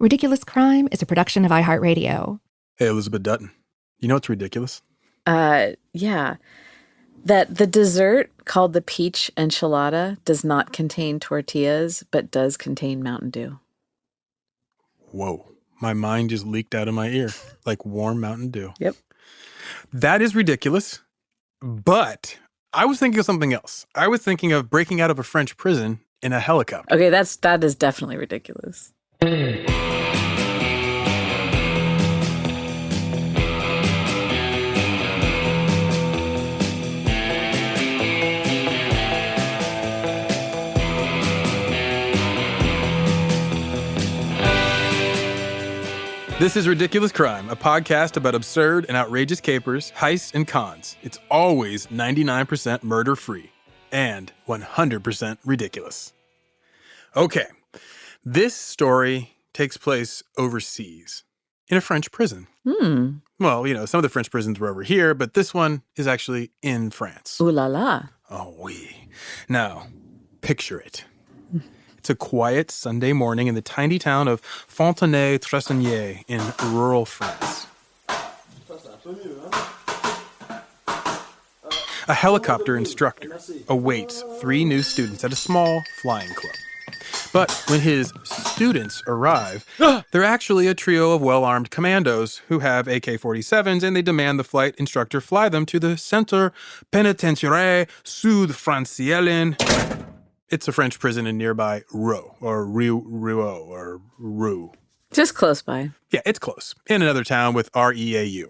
Ridiculous Crime is a production of iHeartRadio. Hey, Elizabeth Dutton. You know what's ridiculous? Yeah. That the dessert called the peach enchilada does not contain tortillas, but does contain Mountain Dew. Whoa. My mind just leaked out of my ear like warm Mountain Dew. Yep. That is ridiculous, but I was thinking of something else. I was thinking of breaking out of a French prison in a helicopter. Okay, that is definitely ridiculous. This is Ridiculous Crime, a podcast about absurd and outrageous capers, heists, and cons. It's always 99% murder-free and 100% ridiculous. Okay, this story takes place overseas in a French prison. Well, you know, some of the French prisons were over here, but this one is actually in France. Ooh la la. Oh, oui. Now, picture it. It's a quiet Sunday morning in the tiny town of Fontenay-Tressigny in rural France. A helicopter instructor awaits 3 new students at a small flying club. But when his students arrive, they're actually a trio of well-armed commandos who have AK-47s, and they demand the flight instructor fly them to the Centre Pénitentiaire Sud-Francilien. It's a French prison in nearby Roux, or Roux. Just close by. Yeah, it's close. In another town with REAU.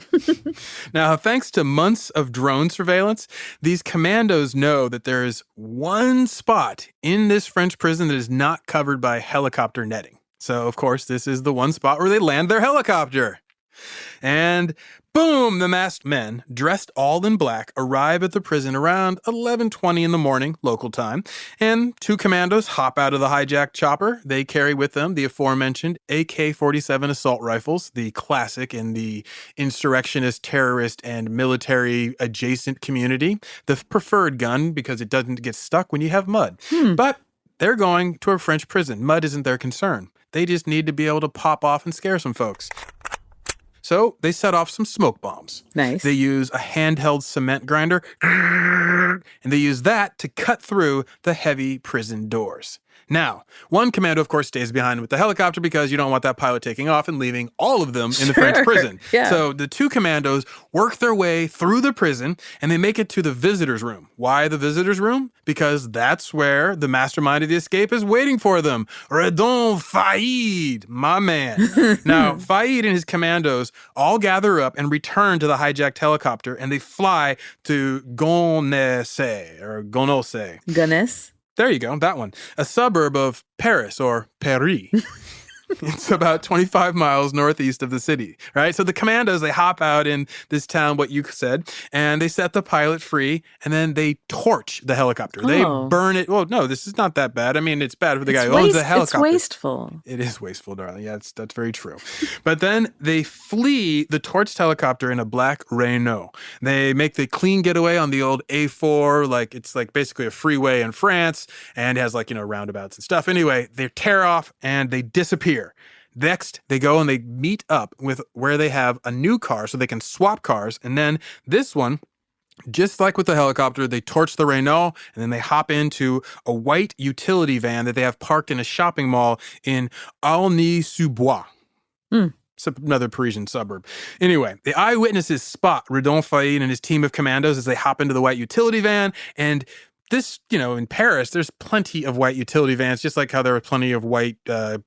Now, thanks to months of drone surveillance, these commandos know that there is one spot in this French prison that is not covered by helicopter netting. So, of course, this is the one spot where they land their helicopter. And boom, the masked men, dressed all in black, arrive at the prison around 11:20 in the morning, local time, and 2 commandos hop out of the hijacked chopper. They carry with them the aforementioned AK-47 assault rifles, the classic in the insurrectionist, terrorist, and military-adjacent community, the preferred gun because it doesn't get stuck when you have mud. But they're going to a French prison. Mud isn't their concern. They just need to be able to pop off and scare some folks. So they set off some smoke bombs. Nice. They use a handheld cement grinder, and they use that to cut through the heavy prison doors. Now, one commando, of course, stays behind with the helicopter because you don't want that pilot taking off and leaving all of them in the French prison. Yeah. So the 2 commandos work their way through the prison, and they make it to the visitors' room. Why the visitors' room? Because that's where the mastermind of the escape is waiting for them. Rédoine Faïd, my man. Now, Faïd and his commandos all gather up and return to the hijacked helicopter, and they fly to Gonesse. There you go, that one. A suburb of Paris, or Paris. It's about 25 miles northeast of the city, right? So the commandos, they hop out in this town, what you said, and they set the pilot free, and then they torch the helicopter. They burn it. Well, no, this is not that bad. I mean, it's bad for the guy who owns the helicopter. It's wasteful. It is wasteful, darling. Yeah, that's very true. But then they flee the torched helicopter in a black Renault. They make the clean getaway on the old A4, it's basically a freeway in France, and it has roundabouts and stuff. Anyway, they tear off and they disappear. Next, they go and they meet up with where they have a new car so they can swap cars. And then this one, just like with the helicopter, they torch the Renault and then they hop into a white utility van that they have parked in a shopping mall in Aulnay-sous-Bois. It's another Parisian suburb. Anyway, the eyewitnesses spot Rédoine Faïd and his team of commandos as they hop into the white utility van, and this, in Paris, there's plenty of white utility vans, just like how there are plenty of white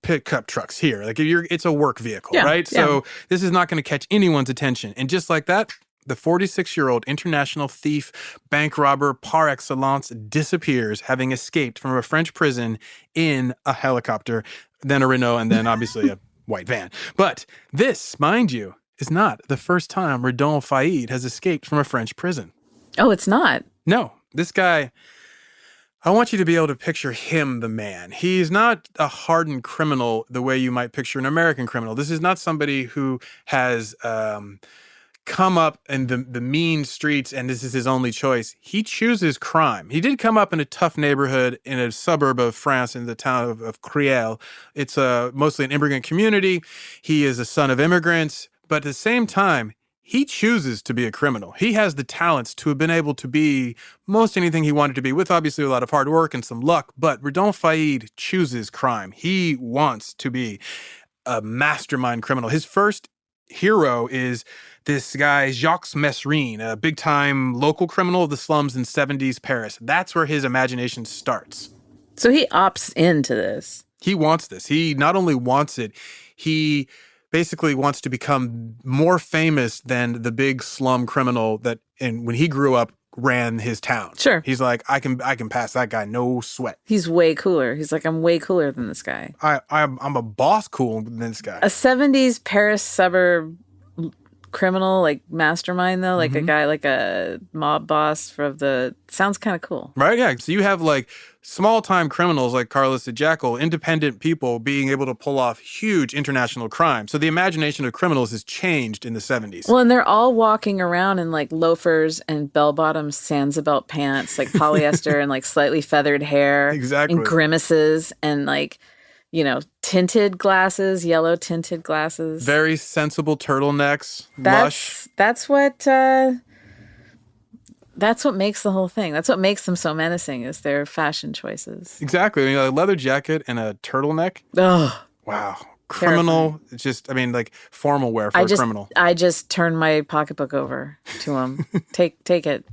pickup trucks here. It's a work vehicle, right? Yeah. So this is not going to catch anyone's attention. And just like that, the 46-year-old international thief, bank robber par excellence disappears, having escaped from a French prison in a helicopter, then a Renault, and then obviously a white van. But this, mind you, is not the first time Rédoine Faïd has escaped from a French prison. Oh, it's not? No. This guy, I want you to be able to picture him, the man. He's not a hardened criminal the way you might picture an American criminal. This is not somebody who has come up in the mean streets and this is his only choice. He chooses crime. He did come up in a tough neighborhood in a suburb of France in the town of Creil. It's mostly an immigrant community. He is a son of immigrants, but at the same time, he chooses to be a criminal. He has the talents to have been able to be most anything he wanted to be, with obviously a lot of hard work and some luck, but Redoine Faïd chooses crime. He wants to be a mastermind criminal. His first hero is this guy, Jacques Mesrine, a big-time local criminal of the slums in 70s Paris. That's where his imagination starts. So he opts into this. He wants this. He not only wants it, he basically wants to become more famous than the big slum criminal that, and when he grew up, ran his town. Sure. He's like, I can pass that guy, no sweat. He's way cooler. He's like, I'm way cooler than this guy. I'm a boss cool than this guy. A 70s Paris suburb criminal, like mastermind though, like a guy, like a mob boss sounds kind of cool. Right, yeah. So you have like small-time criminals like Carlos the Jackal, independent people being able to pull off huge international crime. So the imagination of criminals has changed in the 70s. Well, and they're all walking around in like loafers and bell-bottom Sansa pants, like polyester and like slightly feathered hair. Exactly. And grimaces and like, tinted glasses, yellow tinted glasses. Very sensible turtlenecks, lush. That's what makes the whole thing. That's what makes them so menacing is their fashion choices. Exactly. A leather jacket and a turtleneck. Oh, wow. Criminal. It's just, like formal wear for a criminal. I just turned my pocketbook over to him. Take it.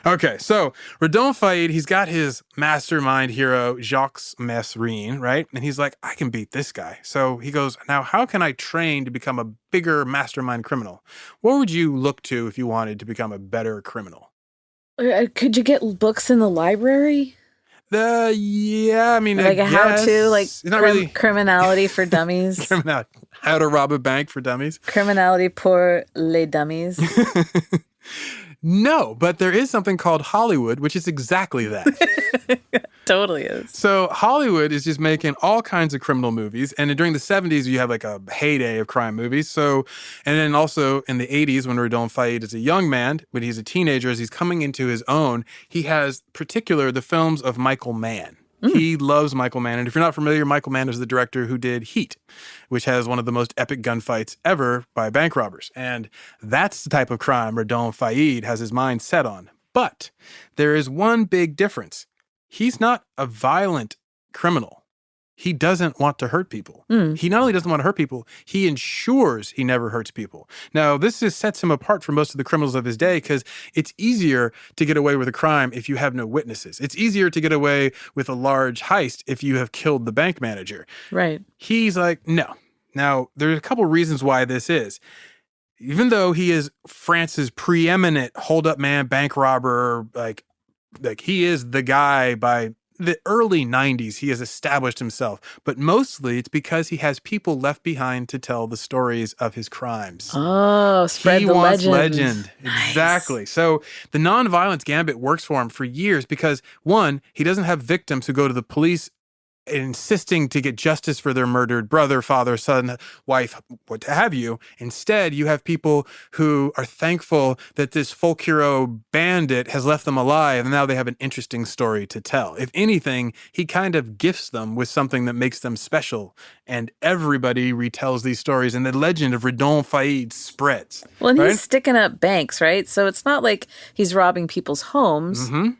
Okay, so Redoine Faïd, he's got his mastermind hero, Jacques Mesrine, right? And he's like, I can beat this guy. So he goes, now how can I train to become a bigger mastermind criminal? What would you look to if you wanted to become a better criminal? Could you get books in the library? Yeah, like a how-to, like it's not really criminality for dummies. How to rob a bank for dummies. Criminality pour les dummies. No, but there is something called Hollywood, which is exactly that. Totally is. So Hollywood is just making all kinds of criminal movies. And during the 70s, you have like a heyday of crime movies. So, and then also in the 80s, when Redoine Faïd is a young man, when he's a teenager, as he's coming into his own, he has particular the films of Michael Mann. He loves Michael Mann. And if you're not familiar, Michael Mann is the director who did Heat, which has one of the most epic gunfights ever by bank robbers. And that's the type of crime Redoine Faïd has his mind set on. But there is one big difference. He's not a violent criminal. He doesn't want to hurt people. He not only doesn't want to hurt people, he ensures he never hurts people. Now, this just sets him apart from most of the criminals of his day because it's easier to get away with a crime if you have no witnesses. It's easier to get away with a large heist if you have killed the bank manager. Right. He's like, no. Now, there's a couple reasons why this is. Even though he is France's preeminent hold-up man, bank robber, like he is the guy by the early 90s, he has established himself, but mostly it's because he has people left behind to tell the stories of his crimes. Oh, spread the legend. He wants legend. Nice. Exactly. So the nonviolence gambit works for him for years because, one, he doesn't have victims who go to the police insisting to get justice for their murdered brother, father, son, wife, what have you. Instead, you have people who are thankful that this folk hero bandit has left them alive, and now they have an interesting story to tell. If anything, he kind of gifts them with something that makes them special, and everybody retells these stories, and the legend of Redoine Faïd spreads. Well, and right? He's sticking up banks, right? So it's not like he's robbing people's homes. Mm-hmm.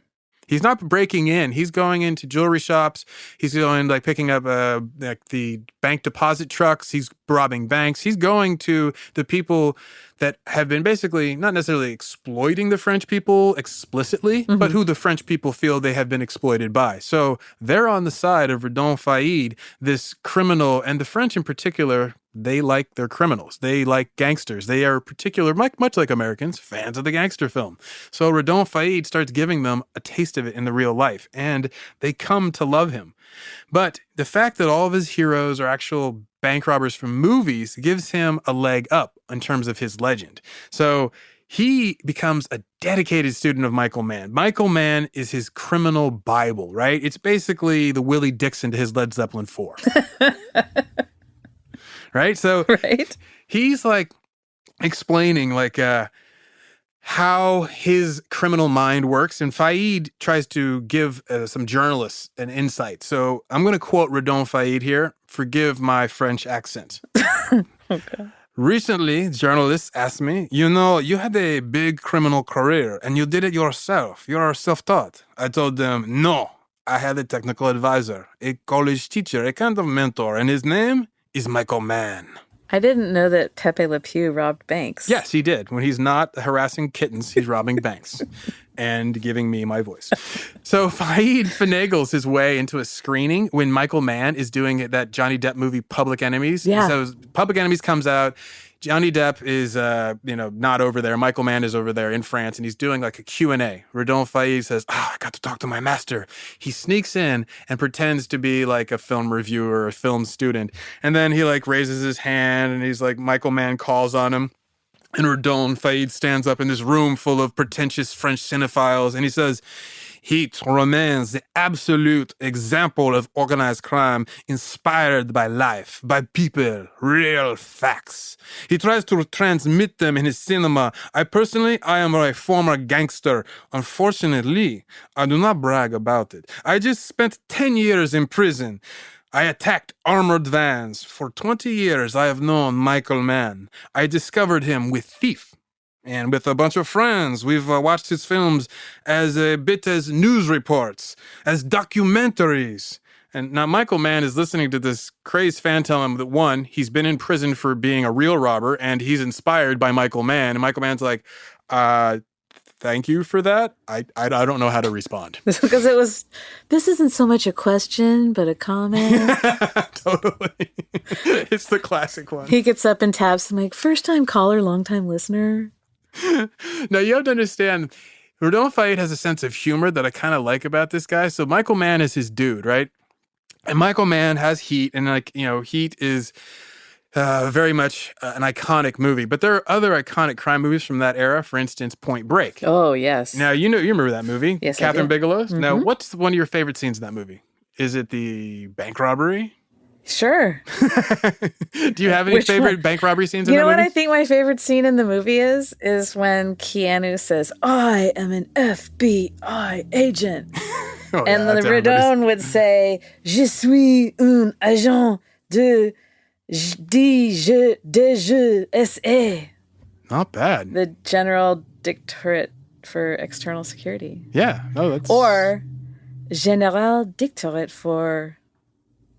He's not breaking in. He's going into jewelry shops. He's going picking up the bank deposit trucks. He's robbing banks. He's going to the people that have been basically not necessarily exploiting the French people explicitly, but who the French people feel they have been exploited by. So they're on the side of Redoine Faïd, this criminal, and the French in particular. They like their criminals. They like gangsters. They are particular, much like Americans, fans of the gangster film. So Redoine Faïd starts giving them a taste of it in the real life, and they come to love him. But the fact that all of his heroes are actual bank robbers from movies gives him a leg up in terms of his legend. So he becomes a dedicated student of Michael Mann. Michael Mann is his criminal Bible, right? It's basically the Willie Dixon to his Led Zeppelin 4. Right? So Right. he's like explaining like how his criminal mind works. And Faïd tries to give some journalists an insight. So I'm going to quote Redoine Faid here. Forgive my French accent. Okay. Recently, journalists asked me, you had a big criminal career and you did it yourself. You're self-taught. I told them, no, I had a technical advisor, a college teacher, a kind of mentor, and his name is Michael Mann. I didn't know that Pepe Le Pew robbed banks. Yes, he did. When he's not harassing kittens, he's robbing banks and giving me my voice. So Faïd finagles his way into a screening when Michael Mann is doing that Johnny Depp movie, Public Enemies. Yeah. So Public Enemies comes out. Johnny Depp is, not over there. Michael Mann is over there in France, and he's doing like a Q&A. Redoine Faid says, I got to talk to my master. He sneaks in and pretends to be like a film reviewer or a film student. And then he like raises his hand, and he's like, Michael Mann calls on him. And Redoine Faid stands up in this room full of pretentious French cinephiles, and he says, Heat remains the absolute example of organized crime inspired by life, by people, real facts. He tries to transmit them in his cinema. I am a former gangster. Unfortunately, I do not brag about it. I just spent 10 years in prison. I attacked armored vans. For 20 years, I have known Michael Mann. I discovered him with Thief. And with a bunch of friends, we've watched his films as a bit as news reports, as documentaries. And now Michael Mann is listening to this crazed fan tell him that, one, he's been in prison for being a real robber, and he's inspired by Michael Mann. And Michael Mann's like, thank you for that. I don't know how to respond. Because this isn't so much a question, but a comment. Totally. It's the classic one. He gets up and taps him like, first time caller, long time listener. Now, you have to understand, Redoine Faid has a sense of humor that I kind of like about this guy. So Michael Mann is his dude, right? And Michael Mann has Heat, and Heat is very much an iconic movie. But there are other iconic crime movies from that era. For instance, Point Break. Oh, yes. Now, you remember that movie. Yes, Catherine I do. Bigelow's. Mm-hmm. Now, what's one of your favorite scenes in that movie? Is it the bank robbery? Sure. Do you have any Which favorite one? bank robbery scenes in You that know what movie? I think my favorite scene in the movie is when Keanu says, I am an FBI agent. Oh, And yeah, the that's everybody's- Redon would say, Je suis un agent de DGSA, Not bad. the General Directorate for External Security. Yeah. No, that's... Or General Directorate for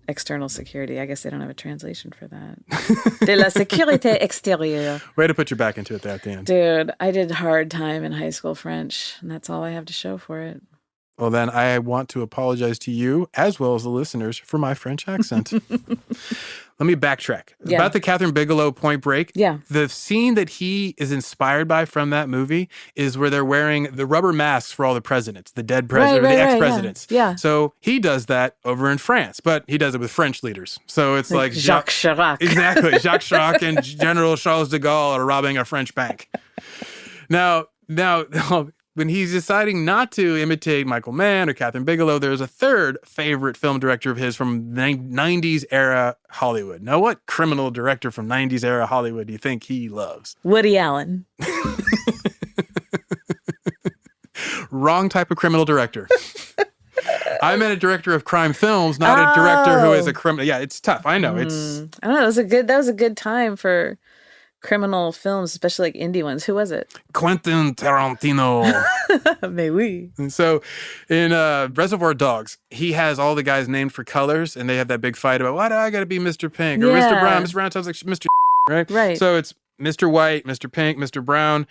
External Security. I guess they don't have a translation for that. De la Sécurité Extérieure. Way to put your back into it there at the end. Dude, I did hard time in high school French, and that's all I have to show for it. Well, then I want to apologize to you as well as the listeners for my French accent. Let me backtrack. Yeah. About the Catherine Bigelow Point Break. Yeah. The scene that he is inspired by from that movie is where they're wearing the rubber masks for all the presidents, the dead president, Right, the right, ex-presidents. yeah. So he does that over in France, but he does it with French leaders. So it's like Jacques Chirac. Exactly. Jacques Chirac and General Charles de Gaulle are robbing a French bank. Now, when he's deciding not to imitate Michael Mann or Catherine Bigelow, there's a third favorite film director of his from 90s era Hollywood. Now, what criminal director from 90s era Hollywood do you think he loves? Woody Allen. Wrong type of criminal director. I meant a director of crime films, not a director who is a criminal. Yeah, it's tough. I know. It's I don't know. That was a good time for criminal films, especially like indie ones. Who was it? Quentin Tarantino. Mais oui. And so in Reservoir Dogs, he has all the guys named for colors, and they have that big fight about, why do I got to be Mr. Pink or Mr. Yeah. Brown? Mr. Brown sounds like Mr. Right? Right. So it's Mr. White, Mr. Pink, Mr. Brown.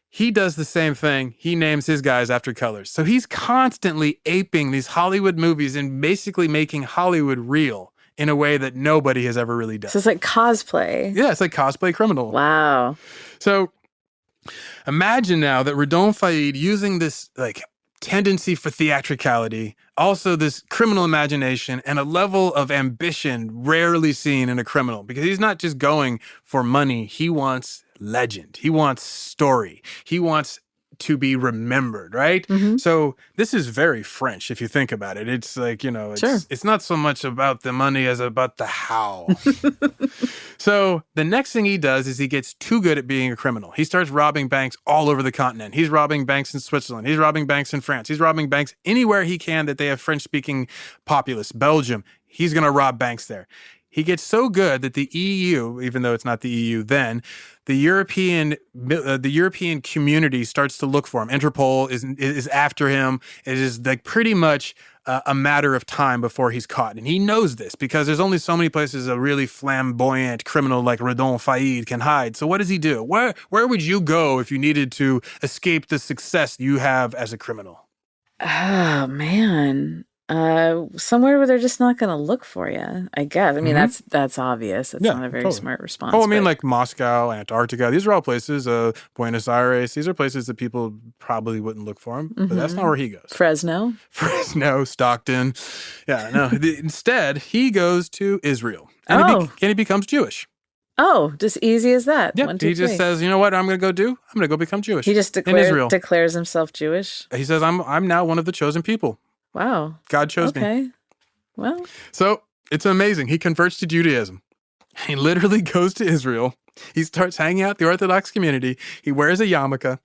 He does the same thing. He names his guys after colors. So he's constantly aping these Hollywood movies and basically making Hollywood real in a way that nobody has ever really done. So it's like cosplay. Yeah, it's like cosplay criminal. Wow. So imagine now that Redoine Faid, using this like tendency for theatricality, also this criminal imagination and a level of ambition rarely seen in a criminal, because he's not just going for money. He wants legend. He wants story. He wants to be remembered, right? So this is very French if you think about it. It's like, it's not so much about the money as about the how. So the next thing he does is he gets too good at being a criminal. He starts robbing banks all over the continent. He's robbing banks in Switzerland. He's robbing banks in France. He's robbing banks anywhere he can that they have French-speaking populace. Belgium, he's going to rob banks there. He gets so good that the EU, even though it's not the EU then, the European community starts to look for him. Interpol is after him. It is like pretty much a matter of time before he's caught. And he knows this because there's only so many places a really flamboyant criminal like Rédoine Faïd can hide. So what does he do? Where would you go if you needed to escape the success you have as a criminal? Oh, man. Somewhere where they're just not going to look for you, I guess. I mean, that's obvious. It's not a very smart response. Oh, I mean, like Moscow, Antarctica. These are all places. Buenos Aires. These are places that people probably wouldn't look for him. But that's not where he goes. Fresno, Stockton. Yeah, no. Instead, he goes to Israel. And he becomes Jewish. Oh, just easy as that. Yeah, 1, 2, he just 3. says, you know what I'm going to go do? I'm going to go become Jewish. He just declares himself Jewish. He says, I'm now one of the chosen people. Wow. God chose me. Okay. Well. So it's amazing. He converts to Judaism. He literally goes to Israel. He starts hanging out with the Orthodox community. He wears a yarmulke.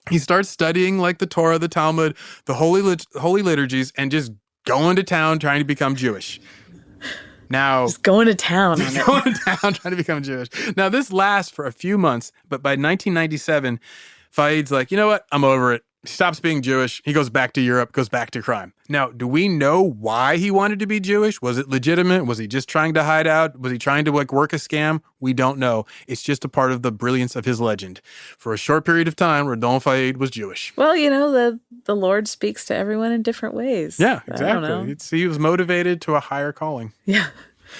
He starts studying like the Torah, the Talmud, the holy liturgies, and just going to town trying to become Jewish. Now, just going to town on it. Going to town trying to become Jewish. Now, this lasts for a few months, but by 1997, Faid's like, you know what? I'm over it. He stops being Jewish. He goes back to Europe, goes back to crime. Now, do we know why he wanted to be Jewish? Was it legitimate? Was he just trying to hide out? Was he trying to work a scam? We don't know. It's just a part of the brilliance of his legend. For a short period of time, Rédoine Faid was Jewish. Well, the Lord speaks to everyone in different ways. Yeah, exactly. He was motivated to a higher calling. Yeah.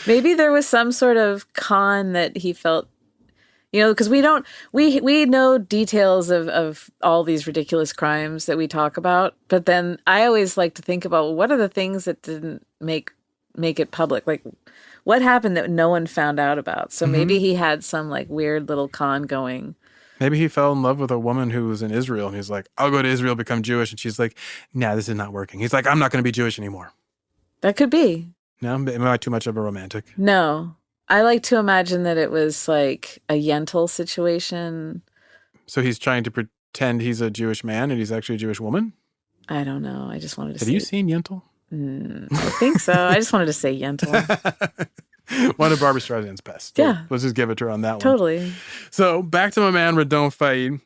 Maybe there was some sort of con that he felt, because we know details of all these ridiculous crimes that we talk about, but then I always like to think about what are the things that didn't make it public? Like what happened that no one found out about? So maybe he had some like weird little con going. Maybe he fell in love with a woman who was in Israel and he's like, I'll go to Israel, become Jewish. And she's like, nah, this is not working. He's like, I'm not going to be Jewish anymore. That could be. No, am I too much of a romantic? No. I like to imagine that it was like a Yentl situation. So he's trying to pretend he's a Jewish man and he's actually a Jewish woman? I don't know. I just wanted to say. Have you seen Yentl? I think so. I just wanted to say Yentl. One of Barbra Streisand's best. Yeah. Let's just give it to her on that one. Totally. So back to my man, Rédoine Faid.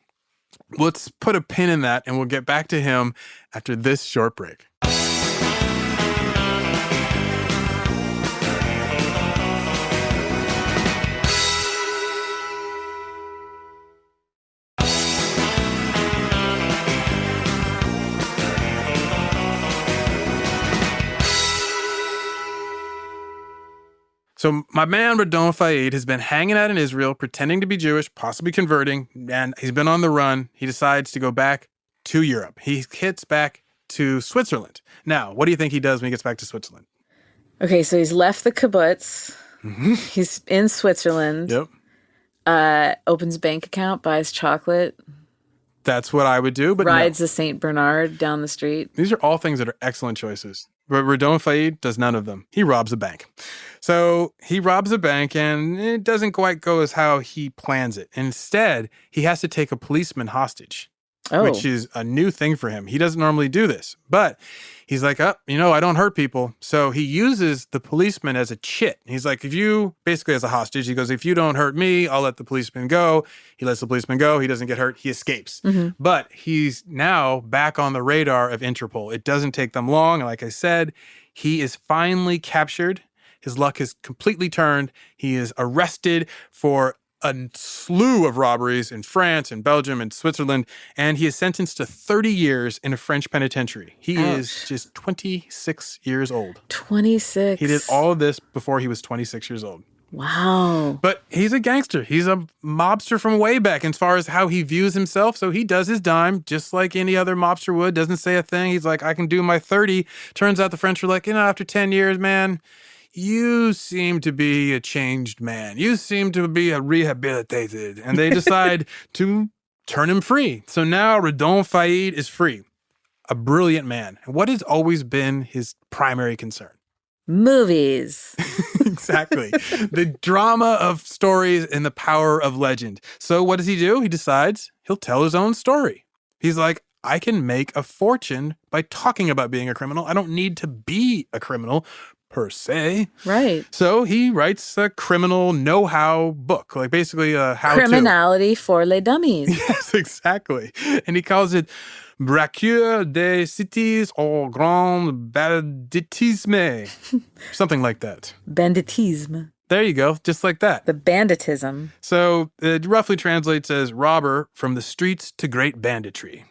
Let's put a pin in that and we'll get back to him after this short break. So my man, Rédoine Faid, has been hanging out in Israel, pretending to be Jewish, possibly converting, and he's been on the run. He decides to go back to Europe. He hits back to Switzerland. Now, what do you think he does when he gets back to Switzerland? Okay, so he's left the kibbutz. He's in Switzerland. Yep. Opens bank account, buys chocolate. That's what I would do, but rides no. a St. Bernard down the street. These are all things that are excellent choices. But Rédoine Faid does none of them. He robs a bank. So he robs a bank and it doesn't quite go as how he plans it. Instead, he has to take a policeman hostage, which is a new thing for him. He doesn't normally do this, but he's like, I don't hurt people. So he uses the policeman as a chit. He's like, basically as a hostage, he goes, if you don't hurt me, I'll let the policeman go. He lets the policeman go. He doesn't get hurt. He escapes. But he's now back on the radar of Interpol. It doesn't take them long. Like I said, he is finally captured. His luck has completely turned. He is arrested for a slew of robberies in France and Belgium and Switzerland, and he is sentenced to 30 years in a French penitentiary. He is just 26 years old. 26. He did all of this before he was 26 years old. Wow. But he's a gangster. He's a mobster from way back as far as how he views himself. So he does his dime just like any other mobster would. Doesn't say a thing. He's like, I can do my 30. Turns out the French were like, after 10 years, man, you seem to be a changed man. You seem to be a rehabilitated. And they decide to turn him free. So now Rédoine Faïd is free. A brilliant man. And what has always been his primary concern? Movies. Exactly. The drama of stories and the power of legend. So what does he do? He decides he'll tell his own story. He's like, I can make a fortune by talking about being a criminal. I don't need to be a criminal per se. Right. So he writes a criminal know-how book, like basically a how-to. Criminality for les dummies. Yes, exactly. And he calls it Braqueur des cités au grand banditisme. Something like that. Banditisme. There you go, just like that. The banditism. So it roughly translates as robber from the streets to great banditry.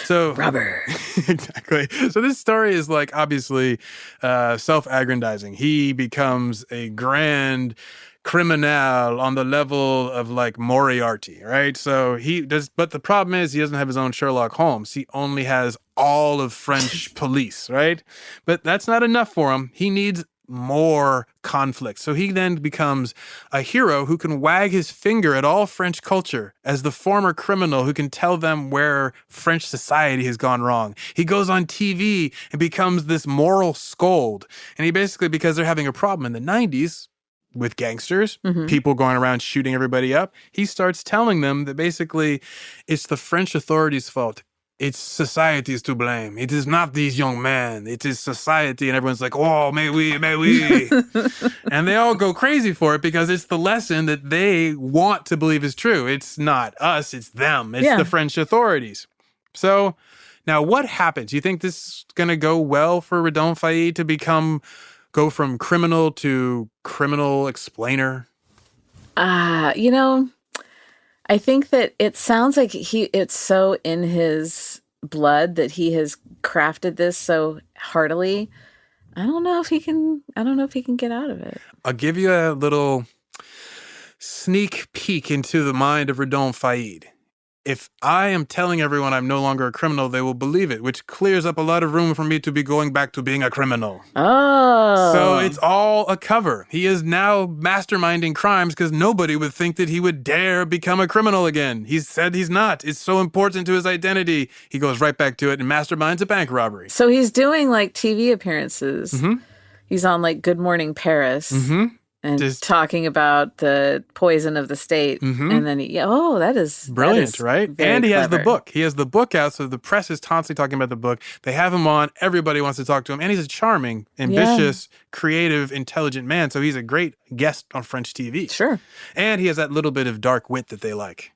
So Rubber. Exactly. So this story is like obviously self-aggrandizing. He becomes a grand criminal on the level of like Moriarty, right? So he does, but the problem is he doesn't have his own Sherlock Holmes. He only has all of French police, right? But that's not enough for him. He needs more conflict. So he then becomes a hero who can wag his finger at all French culture as the former criminal who can tell them where French society has gone wrong. He goes on TV and becomes this moral scold. And he basically, because they're having a problem in the 90s with gangsters, people going around shooting everybody up, he starts telling them that basically it's the French authorities' fault. It's society is to blame. It is not these young men. It is society. And everyone's like, oh, may we. And they all go crazy for it because it's the lesson that they want to believe is true. It's not us. It's them. It's the French authorities. So now what happens? You think this is going to go well for Rédoine Faïd to go from criminal to criminal explainer? I think that it sounds like it's so in his blood that he has crafted this so heartily. I don't know if he can get out of it. I'll give you a little sneak peek into the mind of Rédoine Faïd. If I am telling everyone I'm no longer a criminal, they will believe it, which clears up a lot of room for me to be going back to being a criminal. Oh. So it's all a cover. He is now masterminding crimes because nobody would think that he would dare become a criminal again. He said he's not. It's so important to his identity. He goes right back to it and masterminds a bank robbery. So he's doing like TV appearances. Mm-hmm. He's on like Good Morning Paris. Mm-hmm. And just talking about the poison of the state. Mm-hmm. And then, that is brilliant, right? And he has the clever. book. He has the book out, so the press is constantly talking about the book. They have him on. Everybody wants to talk to him. And he's a charming, ambitious, creative, intelligent man. So he's a great guest on French TV. Sure. And he has that little bit of dark wit that they like.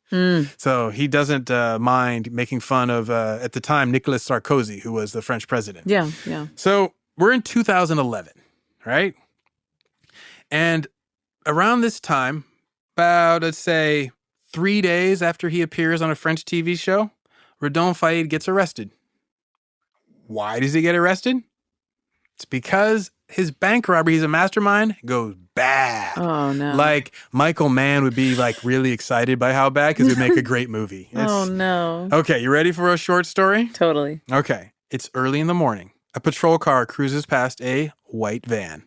So he doesn't mind making fun of, at the time, Nicolas Sarkozy, who was the French president. Yeah. So we're in 2011, right? And around this time, about, let's say, 3 days after he appears on a French TV show, Rédoine Faïd gets arrested. Why does he get arrested? It's because his bank robbery, he's a mastermind, goes bad. Oh, no. Like, Michael Mann would be, like, really excited by how bad because it would make a great movie. Oh, no. Okay, you ready for a short story? Totally. Okay, it's early in the morning. A patrol car cruises past a white van.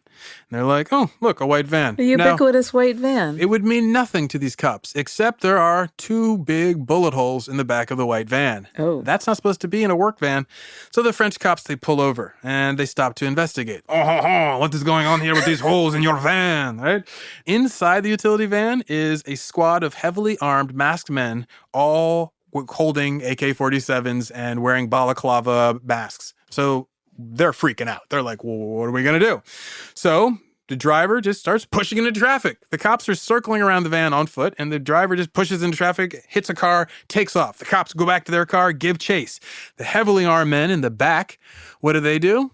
And they're like, oh, look, a white van. A ubiquitous white van. It would mean nothing to these cops, except there are 2 big bullet holes in the back of the white van. Oh. That's not supposed to be in a work van. So the French cops, they pull over and they stop to investigate. What is going on here with these holes in your van, right? Inside the utility van is a squad of heavily armed masked men, all holding AK-47s and wearing balaclava masks. So they're freaking out. They're like, well, what are we going to do? So the driver just starts pushing into traffic. The cops are circling around the van on foot, and the driver just pushes into traffic, hits a car, takes off. The cops go back to their car, give chase. The heavily armed men in the back, what do?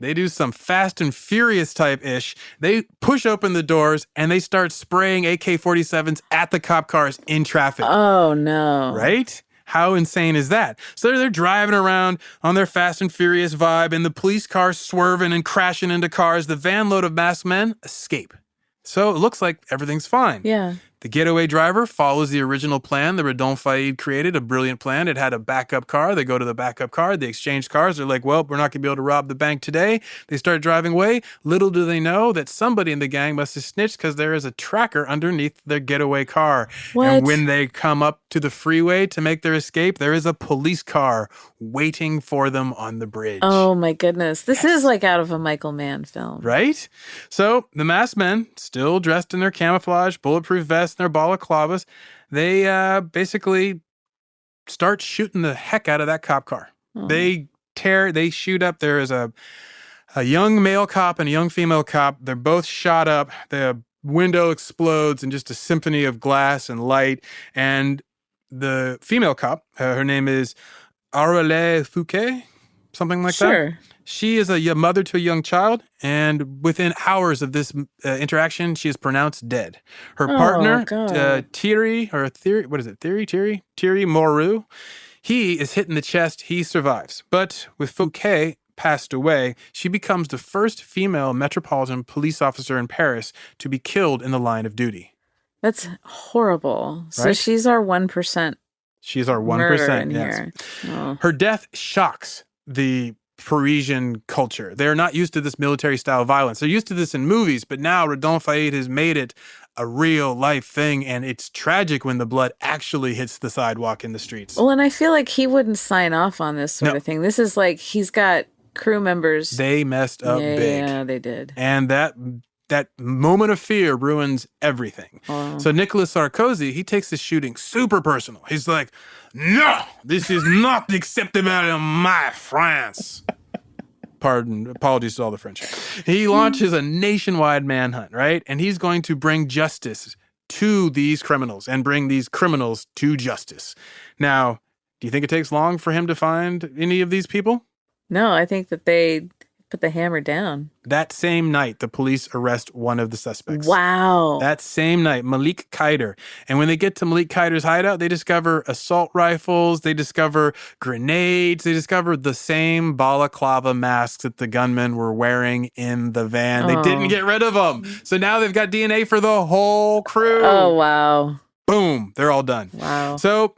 They do some Fast and Furious type-ish. They push open the doors, and they start spraying AK-47s at the cop cars in traffic. Oh, no. Right? How insane is that? So they're driving around on their Fast and Furious vibe, and the police cars swerving and crashing into cars. The van load of masked men escape. So it looks like everything's fine. Yeah. The getaway driver follows the original plan that Rédoine Faïd created, a brilliant plan. It had a backup car. They go to the backup car. They exchange cars. They're like, well, we're not going to be able to rob the bank today. They start driving away. Little do they know that somebody in the gang must have snitched because there is a tracker underneath their getaway car. What? And when they come up to the freeway to make their escape, there is a police car waiting for them on the bridge. Oh, my goodness. This is like out of a Michael Mann film. Right? So the masked men, still dressed in their camouflage, bulletproof vests, and their balaclavas, they basically start shooting the heck out of that cop car. Oh. They shoot up. There is a young male cop and a young female cop. They're both shot up. The window explodes in just a symphony of glass and light. And the female cop, her name is Aurélie Fouquet, something like that. Sure. She is a mother to a young child, and within hours of this interaction, she is pronounced dead. Her partner, Thierry Moreau, he is hit in the chest. He survives. But with Fouquet passed away, she becomes the first female metropolitan police officer in Paris to be killed in the line of duty. That's horrible. So Right? she's our 1%. She's our 1%. Murder in Yes. here. Oh. Her death shocks the Parisian culture. They're not used to this military-style violence. They're used to this in movies, but now Rédoine Faïd has made it a real-life thing, and it's tragic when the blood actually hits the sidewalk in the streets. Well, and I feel like he wouldn't sign off on this sort of thing. This is like he's got crew members. They messed up big. Yeah, they did. And that moment of fear ruins everything. Oh. So Nicolas Sarkozy, he takes this shooting super personal. He's like, no, this is not acceptable in my France. Apologies to all the French. He launches a nationwide manhunt, right? And he's going to bring justice to these criminals and bring these criminals to justice. Now, do you think it takes long for him to find any of these people? No, I think that they put the hammer down. That same night, the police arrest one of the suspects. Wow. That same night, Malik Kaider. And when they get to Malik Kaider's hideout, they discover assault rifles, they discover grenades, they discover the same balaclava masks that the gunmen were wearing in the van. They didn't get rid of them. So now they've got DNA for the whole crew. Oh, wow. Boom. They're all done. Wow. So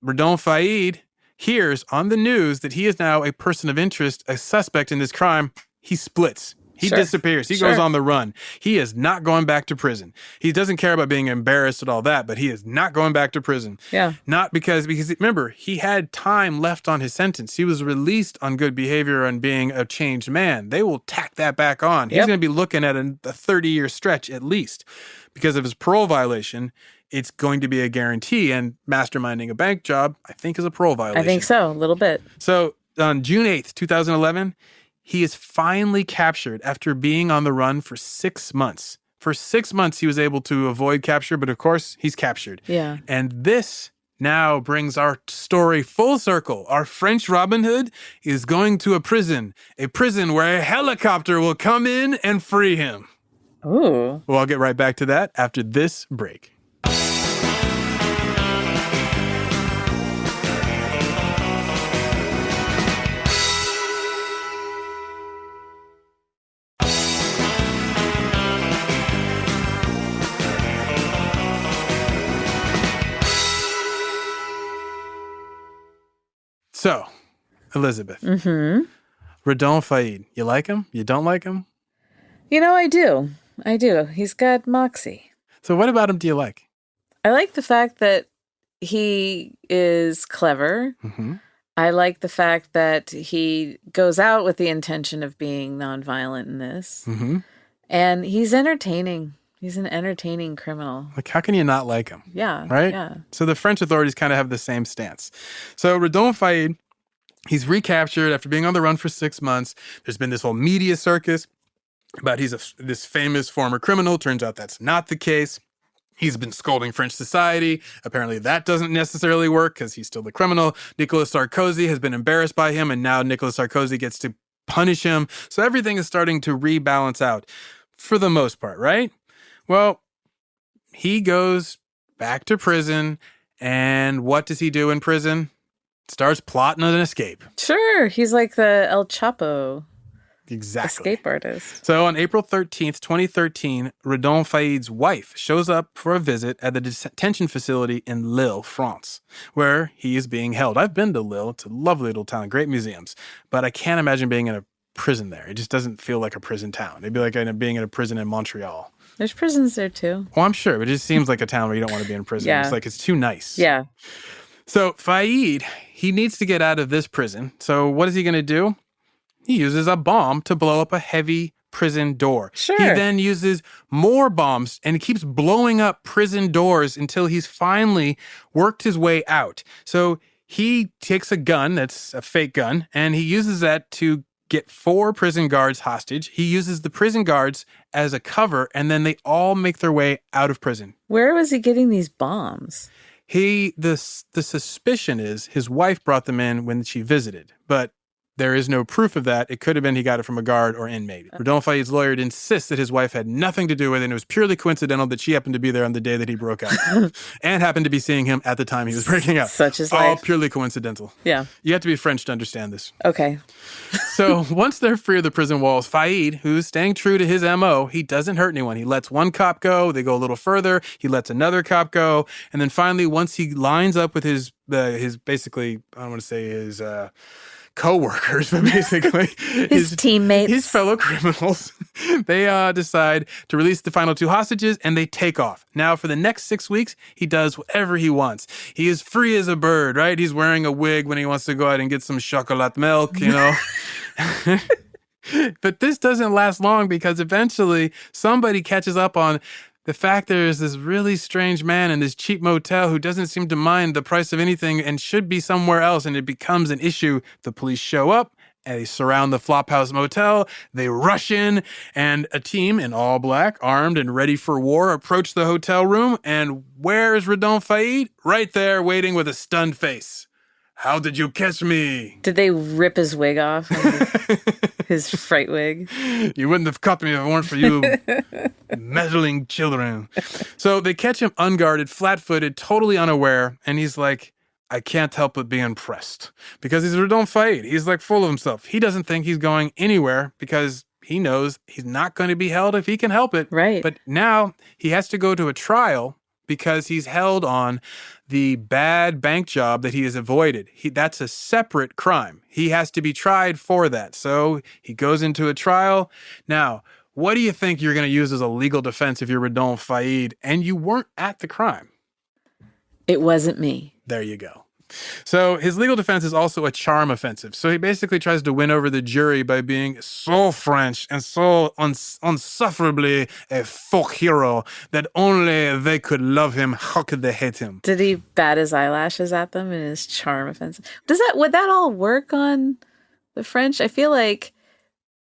Rédoine Faïd hears on the news that he is now a person of interest, a suspect in this crime. He splits. He disappears. He goes on the run. He is not going back to prison. He doesn't care about being embarrassed and all that, but he is not going back to prison. Yeah. Not because remember, he had time left on his sentence. He was released on good behavior and being a changed man. They will tack that back on. He's going to be looking at a 30-year stretch at least. Because of his parole violation, it's going to be a guarantee. And masterminding a bank job, I think, is a parole violation. I think so, a little bit. So on June 8th, 2011, he is finally captured after being on the run for 6 months. For 6 months, he was able to avoid capture, but of course, he's captured. Yeah. And this now brings our story full circle. Our French Robin Hood is going to a prison where a helicopter will come in and free him. Ooh. Well, I'll get right back to that after this break. So, Elizabeth, Rédoine Faïd, you like him? You don't like him? You know, I do. He's got moxie. So what about him do you like? I like the fact that he is clever. Mm-hmm. I like the fact that he goes out with the intention of being nonviolent in this. Mm-hmm. And he's entertaining. He's an entertaining criminal. Like, how can you not like him? Yeah. Right? Yeah. So the French authorities kind of have the same stance. So Rédoine Faïd, he's recaptured after being on the run for 6 months. There's been this whole media circus about this famous former criminal. Turns out that's not the case. He's been scolding French society. Apparently that doesn't necessarily work because he's still the criminal. Nicolas Sarkozy has been embarrassed by him, and now Nicolas Sarkozy gets to punish him. So everything is starting to rebalance out for the most part, right? Well, he goes back to prison, and what does he do in prison? Starts plotting an escape. Sure. He's like the El Chapo. Exactly. escape artist. So on April 13th, 2013, Redoine Faïd's wife shows up for a visit at the detention facility in Lille, France, where he is being held. I've been to Lille. It's a lovely little town, great museums, but I can't imagine being in a prison there. It just doesn't feel like a prison town. It'd be like being in a prison in Montreal. There's prisons there too. Well, I'm sure, but it just seems like a town where you don't want to be in prison. Yeah. It's like it's too nice. Yeah. So Faïd, he needs to get out of this prison. So what is he going to do? He uses a bomb to blow up a heavy prison door. Sure. He then uses more bombs and keeps blowing up prison doors until he's finally worked his way out. So he takes a gun, that's a fake gun, and he uses that to get 4 prison guards hostage. He uses the prison guards as a cover, and then they all make their way out of prison. Where was he getting these bombs? The suspicion is his wife brought them in when she visited, but there is no proof of that. It could have been he got it from a guard or inmate. Redoine Faïd's lawyer insists that his wife had nothing to do with it, and it was purely coincidental that she happened to be there on the day that he broke out and happened to be seeing him at the time he was breaking out. Such is all life. purely coincidental. Yeah. You have to be French to understand this. Okay. So once they're free of the prison walls, Faïd, who's staying true to his MO, he doesn't hurt anyone. He lets one cop go. They go a little further. He lets another cop go. And then finally, once he lines up with his basically, I don't want to say his co-workers, but basically his teammates, his fellow criminals, they decide to release the final 2 hostages, and they take off. Now, for the next 6 weeks, he does whatever he wants. He is free as a bird, right? He's wearing a wig when he wants to go out and get some chocolate milk, you know? But this doesn't last long because eventually somebody catches up on the fact there is this really strange man in this cheap motel who doesn't seem to mind the price of anything and should be somewhere else, and it becomes an issue. The police show up, and they surround the Flophouse Motel. They rush in, and a team in all black, armed and ready for war, approach the hotel room, and where is Redoine Faïd? Right there, waiting with a stunned face. How did you catch me? Did they rip his wig off? His fright wig? You wouldn't have caught me if it weren't for you meddling children. So they catch him unguarded, flat-footed, totally unaware, and he's like, I can't help but be impressed. Because he's Redoine Faïd. He's like full of himself. He doesn't think he's going anywhere because he knows he's not going to be held if he can help it. Right. But now he has to go to a trial because he's held on the bad bank job that he has avoided. That's a separate crime. He has to be tried for that. So he goes into a trial. Now, what do you think you're going to use as a legal defense if you're Redoine Faïd and you weren't at the crime? It wasn't me. There you go. So his legal defense is also a charm offensive. So he basically tries to win over the jury by being so French and so unsufferably a folk hero that only they could love him. How could they hate him? Did he bat his eyelashes at them in his charm offensive? Would that all work on the French? I feel like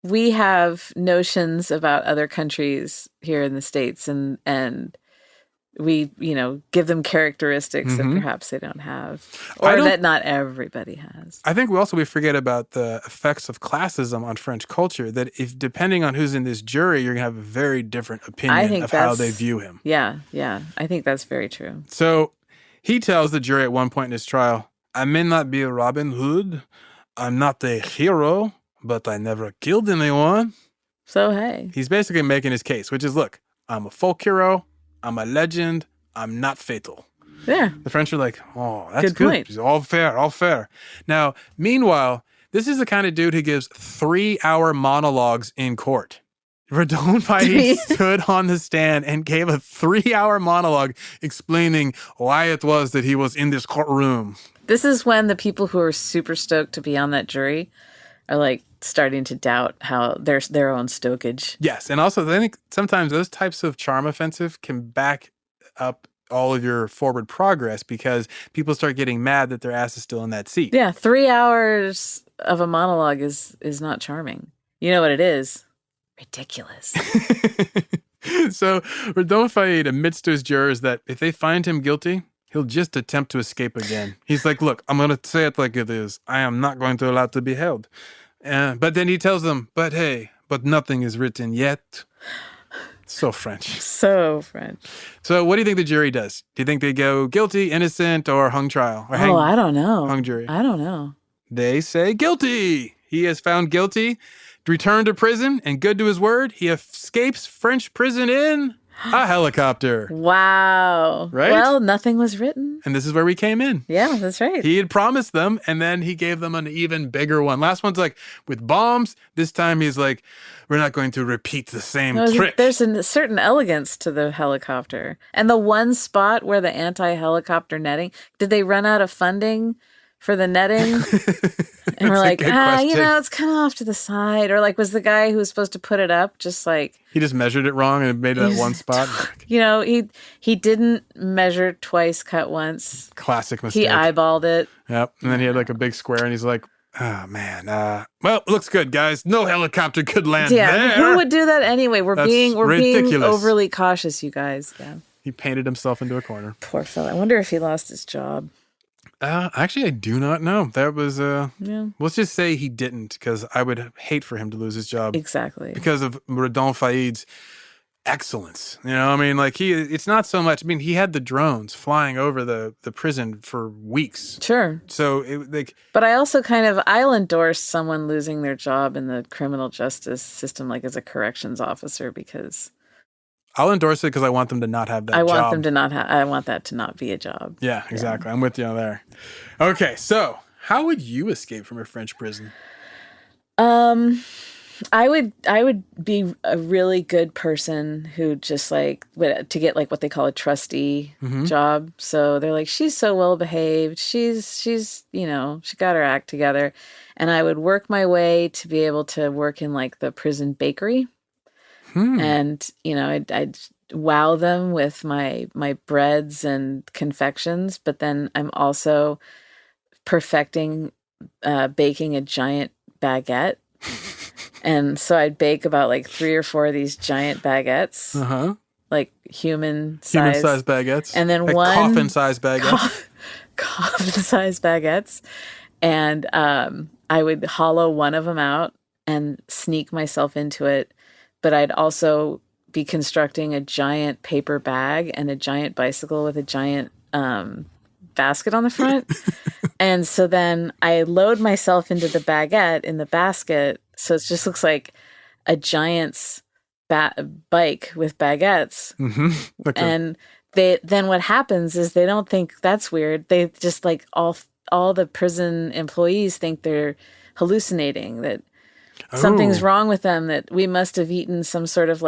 we have notions about other countries here in the States and we, give them characteristics that perhaps they don't have, or that not everybody has. I think we forget about the effects of classism on French culture, that if depending on who's in this jury, you're going to have a very different opinion of how they view him. Yeah. I think that's very true. So he tells the jury at one point in his trial, I may not be a Robin Hood, I'm not a hero, but I never killed anyone. So, hey. He's basically making his case, which is, look, I'm a folk hero, I'm a legend, I'm not fatal. Yeah. The French are like, oh, that's good point. He's all fair. Now, meanwhile, this is the kind of dude who gives 3-hour monologues in court. Redoine Faïd stood on the stand and gave a 3-hour monologue explaining why it was that he was in this courtroom. This is when the people who are super stoked to be on that jury are like starting to doubt how their own stokage. Yes, and also I think sometimes those types of charm offensive can back up all of your forward progress because people start getting mad that their ass is still in that seat. Yeah, 3 hours of a monologue is not charming. You know what it is? Ridiculous. So Redoine Faïd admits to his jurors that if they find him guilty, he'll just attempt to escape again. He's like, look, I'm going to say it like it is. I am not going to allow it to be held. But then he tells them, but nothing is written yet. So French. So French. So what do you think the jury does? Do you think they go guilty, innocent, or hung trial? Or I don't know. Hung jury. I don't know. They say guilty. He is found guilty. returned to prison, and good to his word, he escapes French prison in a helicopter. Wow. Right? Well, nothing was written. And this is where we came in. Yeah, that's right. He had promised them, and then he gave them an even bigger one. Last one's like, with bombs. This time he's like, we're not going to repeat the same trick. There's a certain elegance to the helicopter. And the one spot where the anti-helicopter netting, did they run out of funding for the netting? And we're like, it's kind of off to the side. Or like, was the guy who was supposed to put it up just like... He just measured it wrong and made it at one spot. He didn't measure twice, cut once. Classic mistake. He eyeballed it. Yep. And then he had like a big square and he's like, oh, man. Well, it looks good, guys. No helicopter could land there. Who would do that anyway? We're being overly cautious, you guys. Yeah. He painted himself into a corner. Poor fella. I wonder if he lost his job. Actually, I do not know. That was, let's just say he didn't, because I would hate for him to lose his job. Exactly. Because of Rédoine Faïd's excellence. It's not so much, he had the drones flying over the prison for weeks. Sure. So, but I also I'll endorse someone losing their job in the criminal justice system, like as a corrections officer, because... I'll endorse it because I want them to not have that job. I want that to not be a job. Yeah, exactly. Yeah. I'm with you on there. Okay, so how would you escape from a French prison? I would be a really good person who just to get what they call a trustee job. So they're like, she's so well behaved. She's she got her act together. And I would work my way to be able to work in the prison bakery. And, I'd wow them with my breads and confections, but then I'm also perfecting baking a giant baguette. And so I'd bake about 3 or 4 of these giant baguettes, human-sized baguettes. And then one coffin-sized baguettes. Coffin-sized baguettes. And I would hollow one of them out and sneak myself into it. But I'd also be constructing a giant paper bag and a giant bicycle with a giant basket on the front. And so then I load myself into the baguette in the basket. So it just looks like a giant's bike with baguettes. Mm-hmm. Okay. And then what happens is they don't think that's weird. They just all the prison employees think they're hallucinating, that something's wrong with them, that we must have eaten some sort of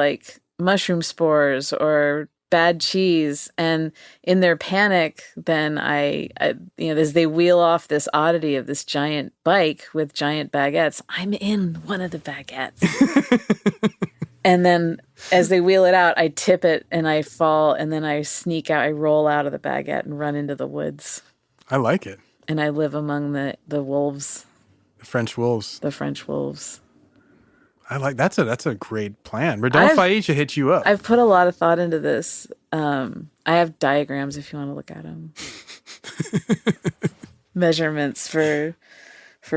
mushroom spores or bad cheese. And in their panic, then as they wheel off this oddity of this giant bike with giant baguettes, I'm in one of the baguettes. And then as they wheel it out, I tip it and I fall, and then I sneak out, I roll out of the baguette and run into the woods. I like it. And I live among the wolves. The French wolves. The French wolves. I like that's a great plan. Rédoine Faïd should hit you up. I've put a lot of thought into this. I have diagrams if you want to look at them. Measurements for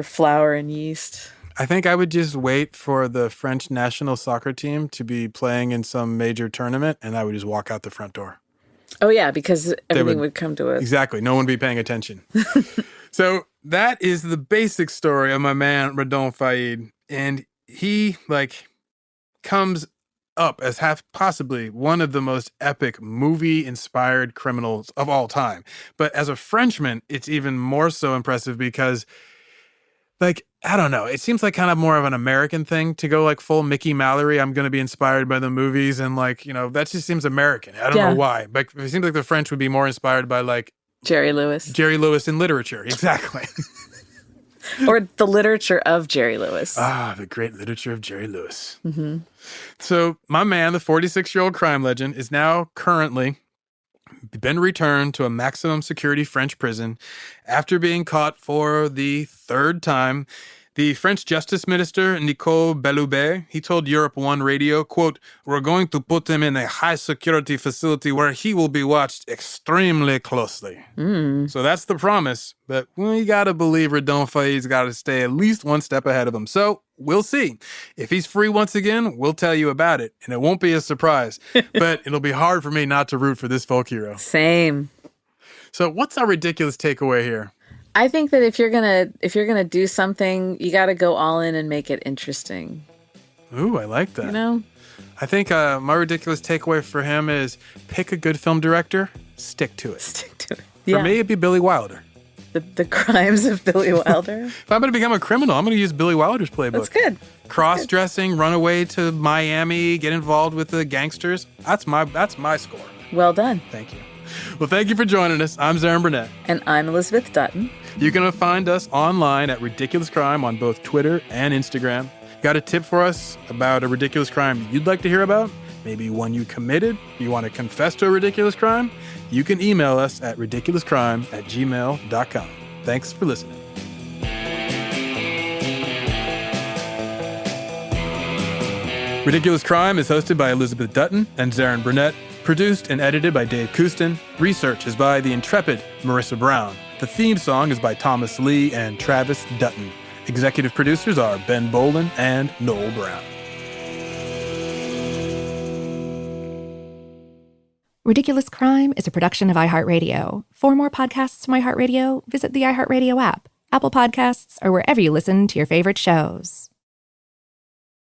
flour and yeast. I think I would just wait for the French national soccer team to be playing in some major tournament, and I would just walk out the front door. Oh yeah, because everything would come to it. Exactly. No one would be paying attention. So that is the basic story of my man Rédoine Faïd, and he comes up as possibly one of the most epic movie-inspired criminals of all time. But as a Frenchman, it's even more so impressive because, I don't know, it seems like kind of more of an American thing to go full Mickey Mallory. I'm going to be inspired by the movies, and that just seems American. I don't know why, but it seems like the French would be more inspired by Jerry Lewis. Jerry Lewis in literature, exactly. Or the literature of Jerry Lewis. The great literature of Jerry Lewis. Mm-hmm. So my man, the 46-year-old crime legend, is now currently been returned to a maximum security French prison after being caught for the 3rd time. The French Justice Minister, Nicole Belloubet, he told Europe 1 Radio, quote, "We're going to put him in a high-security facility where he will be watched extremely closely." So that's the promise, but you got to believe Rédoine Faïd's got to stay at least one step ahead of him. So we'll see. If he's free once again, we'll tell you about it, and it won't be a surprise. But it'll be hard for me not to root for this folk hero. Same. So what's our ridiculous takeaway here? I think that if you're gonna do something, you got to go all in and make it interesting. Ooh, I like that. You know, I think my ridiculous takeaway for him is pick a good film director, stick to it. stick to it. For me, it'd be Billy Wilder. The crimes of Billy Wilder. If I'm going to become a criminal, I'm going to use Billy Wilder's playbook. That's good. Cross-dressing, run away to Miami, get involved with the gangsters. That's my score. Well done. Thank you. Well, thank you for joining us. I'm Zaron Burnett. And I'm Elizabeth Dutton. You can find us online at Ridiculous Crime on both Twitter and Instagram. Got a tip for us about a ridiculous crime you'd like to hear about? Maybe one you committed? You want to confess to a ridiculous crime? You can email us at ridiculouscrime@gmail.com. Thanks for listening. Ridiculous Crime is hosted by Elizabeth Dutton and Zaron Burnett. Produced and edited by Dave Kustin. Research is by the intrepid Marissa Brown. The theme song is by Thomas Lee and Travis Dutton. Executive producers are Ben Bolin and Noel Brown. Ridiculous Crime is a production of iHeartRadio. For more podcasts from iHeartRadio, visit the iHeartRadio app, Apple Podcasts, or wherever you listen to your favorite shows.